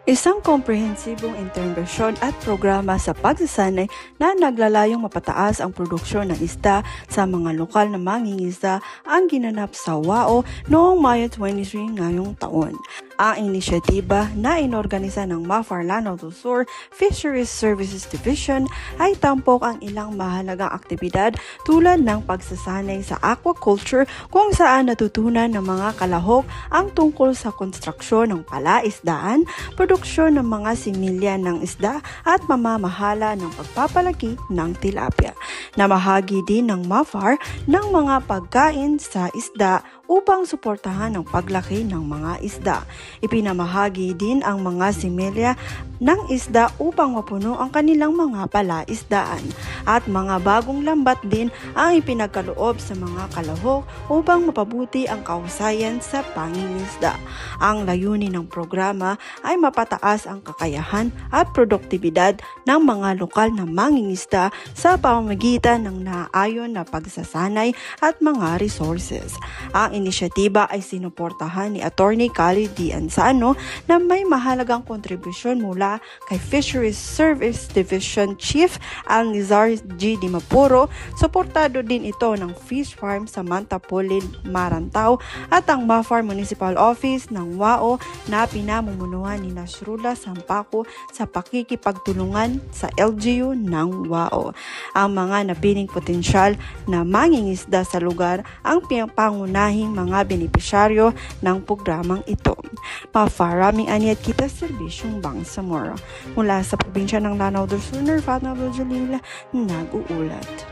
Isang komprehensibong interbensyon at programa sa pagsasanay na naglalayong mapataas ang produksyon ng isda sa mga lokal na mangingisda ang ginanap sa WAO noong Mayo 23 ngayong taon. Ang inisyatiba na inorganisa ng MAFAR Lanao del Sur Fisheries Services Division ay tampok ang ilang mahalagang aktibidad tulad ng pagsasanay sa aquaculture kung saan natutunan ng mga kalahok ang tungkol sa konstruksyon ng palaisdaan, produksyon ng mga similya ng isda at mamamahala ng pagpapalaki ng tilapia. Namahagi din ng MAFAR ng mga pagkain sa isda upang suportahan ang paglaki ng mga isda. Ipinamahagi din ang mga similya ng isda upang mapuno ang kanilang mga palaisdaan at mga bagong lambat din ang ipinagkaloob sa mga kalahok upang mapabuti ang kahusayan sa pangingisda. Ang layunin ng programa ay mapataas ang kakayahan at produktibidad ng mga lokal na mangingisda sa pamamagitan ng naaayon na pagsasanay at mga resources. Ang inisyatiba ay sinuportahan ni Attorney Khalid D. Ansano na may mahalagang kontribusyon mula kay Fisheries Service Division Chief Alnizar G. Dimapuro. Suportado din ito ng Fish Farm sa Mantapolin, Marantao at ang MAFAR Municipal Office ng WAO na pinamumunuan ni Nasrullah Sampaco sa pakikipagtulungan sa LGU ng WAO. Ang mga napiling potensyal na mangingisda sa lugar ang pangunahing mga benepisyaryo ng programang ito. Mafaraming anyat kita serbisyong Bangsamoro. Mula sa probinsya ng Lanao del Sur, Fatma Jalila, nag-uulat.